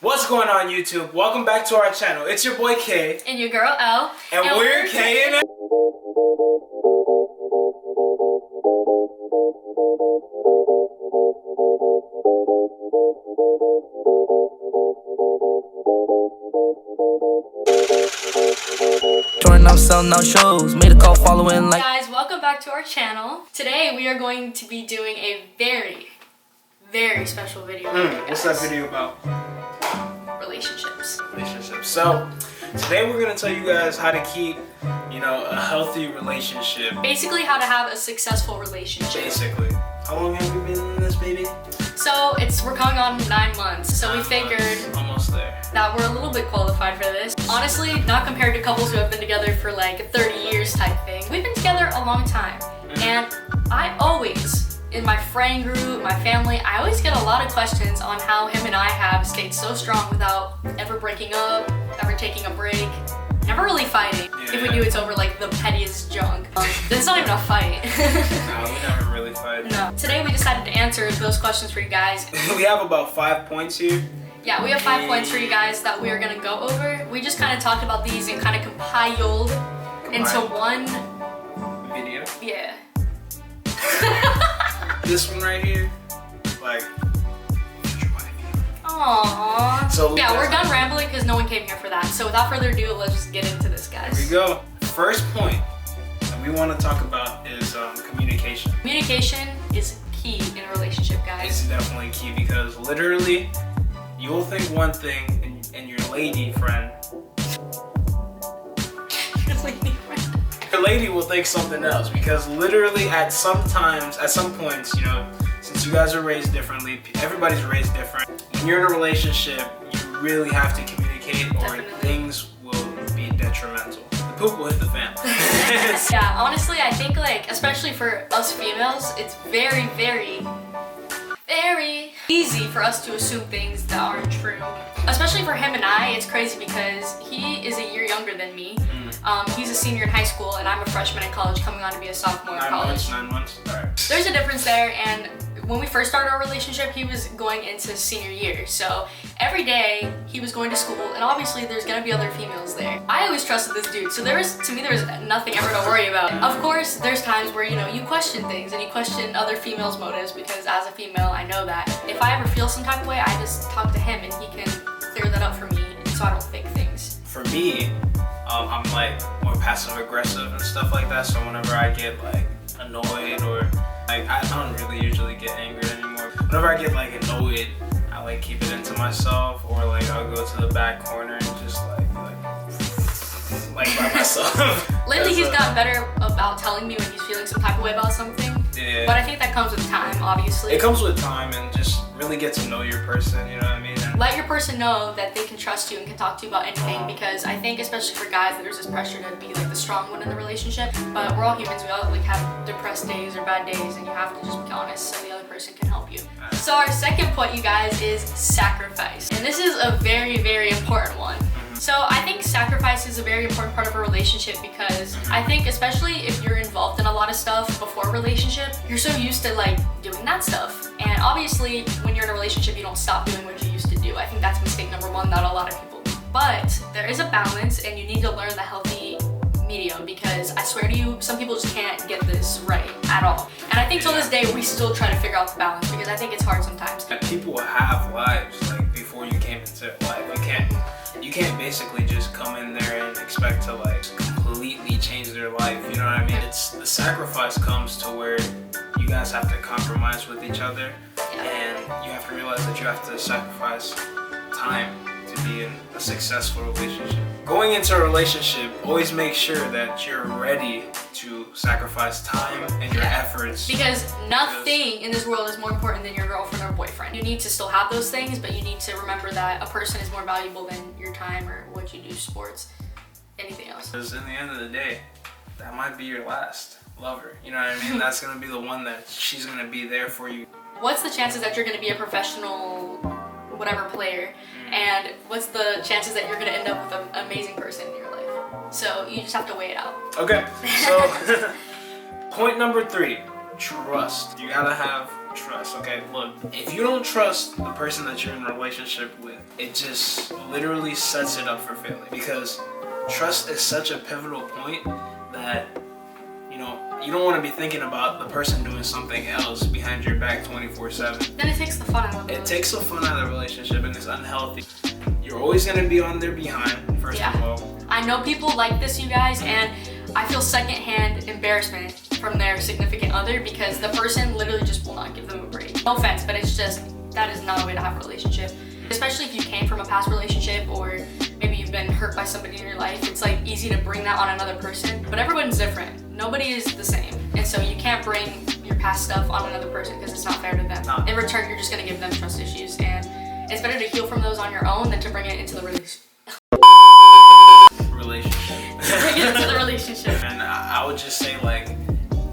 What's going on, YouTube? Welcome back to our channel. It's your boy K. And your girl L. And we're K and L. Jordan, I'm selling out shows. Made a call following like. Guys, welcome back to our channel. Today we are going to be doing a very special video. What's that video about? Relationships. So, today we're gonna tell you guys how to keep, a healthy relationship. Basically, how to have a successful relationship. Basically. How long have we been in this, baby? So we're coming on 9 months. So we figured almost there. that we're a little bit qualified for this. Honestly, not compared to couples who have been together for like 30 years type thing. We've been together a long time. And I always, in my friend group, my family, I always get a lot of questions on how him and I have stayed so strong without ever breaking up, ever taking a break, never really fighting. Yeah. If we do, it's over like the pettiest junk. It's not even a fight. No, we never really fight. No. Today we decided to answer those questions for you guys. We have about 5 points here. Yeah, we have 5 points for you guys that we are gonna go over. We just kind of talked about these and kind of compiled into one video. Yeah. This one right here, like, future wife. Aww. So yeah, we're done rambling because no one came here for that. So without further ado, let's just get into this, guys. Here we go. First point that we want to talk about is communication. Communication is key in a relationship, guys. It's definitely key because literally, you'll think one thing and your lady friend, your lady will think something else, because literally at some points, since you guys are raised differently, everybody's raised different. When you're in a relationship, you really have to communicate or things will be detrimental. The poop will hit the fan. Yeah, honestly, I think especially for us females, it's very easy for us to assume things that aren't true. Especially for him and I, it's crazy because he is a year younger than me. He's a senior in high school and I'm a freshman in college coming on to be a sophomore in college. 9 months. All right. There's a difference there, and when we first started our relationship, he was going into his senior year. So every day he was going to school, and obviously there's gonna be other females there. I always trusted this dude, so to me there was nothing ever to worry about. Of course, there's times where you question things and you question other females' motives, because as a female, I know that if I ever feel some type of way, I just talk to him and he can clear that up for me, so I don't fake things. For me, I'm like more passive aggressive and stuff like that. So whenever I get like annoyed or I don't really usually get angry anymore. Whenever I get annoyed, I keep it into myself, or I'll go to the back corner and just by myself. Lately he's gotten better about telling me when he's feeling some type of way about something. Yeah. But I think that comes with time, obviously. It comes with time, and just really get to know your person, you know what I mean? And let your person know that they can trust you and can talk to you about anything, because I think especially for guys, there's this pressure to be the strong one in the relationship, but we're all humans. We all have depressed days or bad days, and you have to just be honest so the other person can help you. So our second point, you guys, is sacrifice. And this is a very important one. So I think sacrifice is a very important part of a relationship, because I think especially if you're involved in a lot of stuff before a relationship, you're so used to doing that stuff. And obviously when you're in a relationship, you don't stop doing what you used to do. I think that's mistake number one that a lot of people do. But there is a balance, and you need to learn the healthy medium, because I swear to you, some people just can't get this right at all. And I think till this day, we still try to figure out the balance, because I think it's hard sometimes. People have lives before you came into life. You can't basically just come in there and expect to completely change their life, you know what I mean? The sacrifice comes to where you guys have to compromise with each other, and you have to realize that you have to sacrifice time to be in a successful relationship. Going into a relationship, always make sure that you're ready to sacrifice time and your efforts. Because nothing in this world is more important than your girlfriend or boyfriend. You need to still have those things, but you need to remember that a person is more valuable than your time or what you do, sports, anything else. Because in the end of the day, that might be your last lover. You know what I mean? That's gonna be the one that she's gonna be there for you. What's the chances that you're gonna be a professional whatever player, and what's the chances that you're gonna end up with an amazing person in your life? So you just have to weigh it out. Okay, so point number 3, trust. You gotta have trust. Okay, look, if you don't trust the person that you're in a relationship with, it just literally sets it up for failure, because trust is such a pivotal point that, you know, you don't want to be thinking about the person doing something else behind your back 24/7. Then it takes the fun out of it. It takes the fun out of the relationship, and it's unhealthy. You're always going to be on their behind, first of all. I know people like this, you guys, and I feel secondhand embarrassment from their significant other because the person literally just will not give them a break. No offense, but it's just, that is not a way to have a relationship. Especially if you came from a past relationship, or maybe you've been hurt by somebody in your life. It's like easy to bring that on another person, but everyone's different. Nobody is the same. And so you can't bring your past stuff on another person because it's not fair to them. No. In return, you're just gonna give them trust issues, and it's better to heal from those on your own than to bring it into the relationship. Bring it into the relationship. And I would just say, like,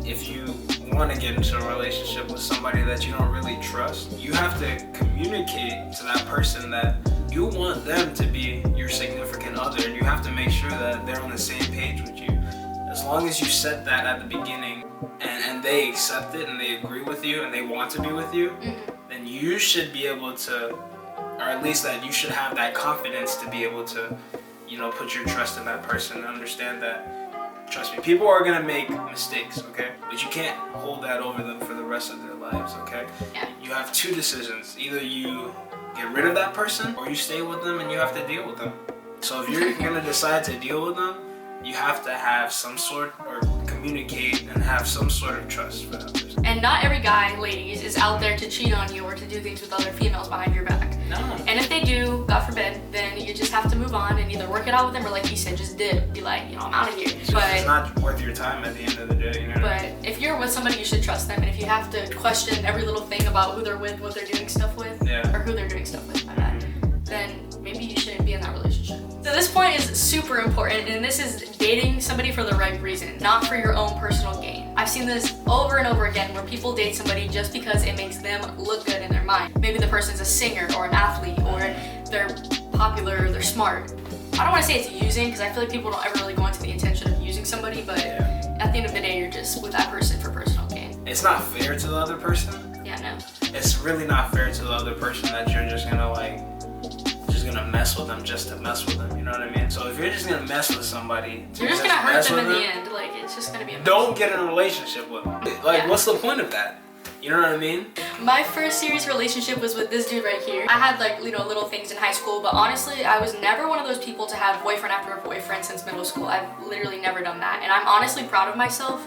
if you want to get into a relationship with somebody that you don't really trust, you have to communicate to that person that you want them to be your significant other, and you have to make sure that they're on the same page with you. As long as you set that at the beginning, and they accept it and they agree with you and they want to be with you, then you should be able to, or at least that you should have that confidence to be able to, you know, put your trust in that person and understand that, trust me, people are gonna make mistakes, okay? But you can't hold that over them for the rest of their lives, okay? Yeah. You have two decisions. Either you get rid of that person, or you stay with them and you have to deal with them. So if you're gonna decide to deal with them, you have to have some sort, or communicate and have some sort of trust for that person. And not every guy, ladies, is out there to cheat on you or to do things with other females behind your back. No. And if they do, God forbid, then you just have to move on and either work it out with them, or like he said, just dip. Be like, you know, I'm out of here. It's But not worth your time at the end of the day, you know? But if you're with somebody, you should trust them. And if you have to question every little thing about who they're with, what they're doing stuff with, or who they're doing stuff with, then maybe you shouldn't be in that relationship. So this point is super important, and this is dating somebody for the right reason, not for your own personal gain. I've seen this over and over again where people date somebody just because it makes them look good in their mind. Maybe the person's a singer or an athlete, or they're popular, or they're smart. I don't want to say it's using, because I feel like people don't ever really go into the intention of using somebody, but at the end of the day, you're just with that person for personal gain. It's not fair to the other person. Yeah, no. It's really not fair to the other person that you're just gonna mess with them just to mess with them, you know what I mean? So if you're just gonna mess with somebody, you're just gonna hurt them in the end. Like, it's just gonna be a mess. Don't get in a relationship with them. Like, what's the point of that? You know what I mean? My first serious relationship was with this dude right here. I had, like, you know, little things in high school, but honestly, I was never one of those people to have boyfriend after boyfriend since middle school. I've literally never done that, and I'm honestly proud of myself,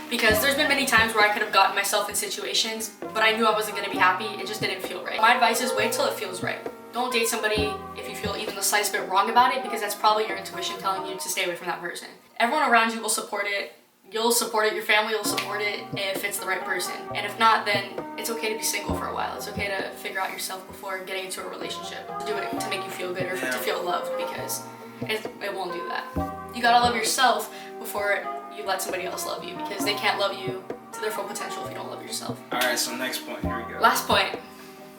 because there's been many times where I could have gotten myself in situations, but I knew I wasn't gonna be happy. It just didn't feel right. My advice is wait till it feels right. Don't date somebody if you feel even the slightest bit wrong about it, because that's probably your intuition telling you to stay away from that person. Everyone around you will support it. You'll support it. Your family will support it if it's the right person. And if not, then it's okay to be single for a while. It's okay to figure out yourself before getting into a relationship. Do it to make you feel good or to feel loved, because it won't do that. You gotta love yourself before you let somebody else love you, because they can't love you to their full potential if you don't love yourself. Alright, so next point, here we go. Last point.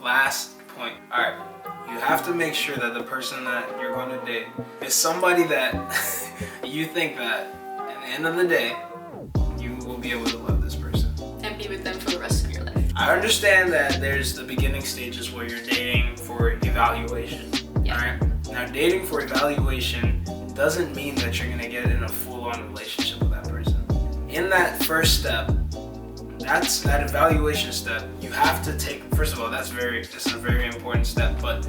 Alright, you have to make sure that the person that you're going to date is somebody that you think that at the end of the day, you will be able to love this person. And be with them for the rest of your life. I understand that there's the beginning stages where you're dating for evaluation. Alright? Now, dating for evaluation doesn't mean that you're going to get in a full-on relationship with that person. In that first step, that's that evaluation step, you have to take, first of all, it's a very important step, but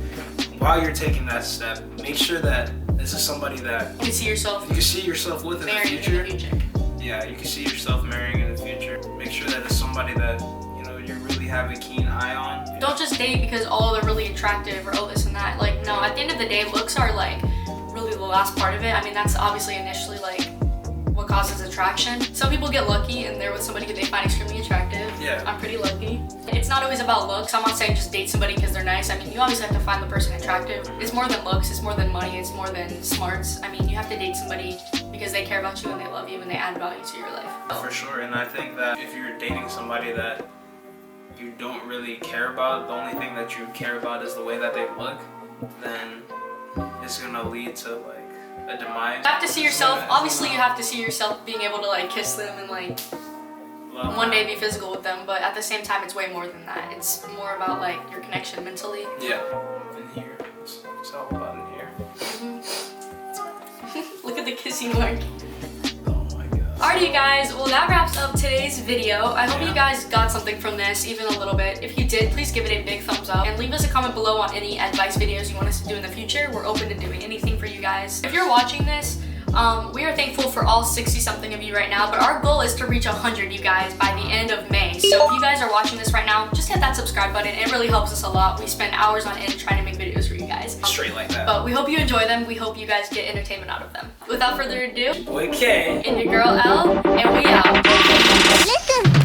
while you're taking that step, make sure that this is somebody that you can see yourself with in the future. Yeah, you can see yourself marrying in the future. Make sure that it's somebody that, you know, you really have a keen eye on. Don't just date because, oh, they're really attractive, or oh, this and that. Like, no, at the end of the day, looks are like really the last part of it. I mean, that's obviously initially like what causes attraction. Some people get lucky and they're with somebody who they find extremely attractive. Yeah. I'm pretty lucky. It's not always about looks. I'm not saying just date somebody because they're nice. I mean, you obviously have to find the person attractive. It's more than looks, it's more than money, it's more than smarts. I mean, you have to date somebody because they care about you and they love you and they add value to your life. For sure, and I think that if you're dating somebody that you don't really care about, the only thing that you care about is the way that they look, then it's gonna lead to like a demise. You have to see yourself, obviously you have to see yourself being able to like kiss them and like one day be physical with them, but at the same time, it's way more than that. It's more about like your connection mentally. Yeah. In here. It's all about in here. Look at the kissing mark. Oh my god. Alrighty, you guys. Well, that wraps up today's video. I hope you guys got something from this, even a little bit. If you did, please give it a big thumbs up and leave us a comment below on any advice videos you want us to do in the future. We're open to doing anything for you guys. If you're watching this, we are thankful for all 60-something of you right now, but our goal is to reach 100 you guys by the end of May. So if you guys are watching this right now, just hit that subscribe button. It really helps us a lot. We spend hours on end trying to make videos for you guys. Straight like that. But we hope you enjoy them. We hope you guys get entertainment out of them. Without further ado, Okay. and your girl L, and we out.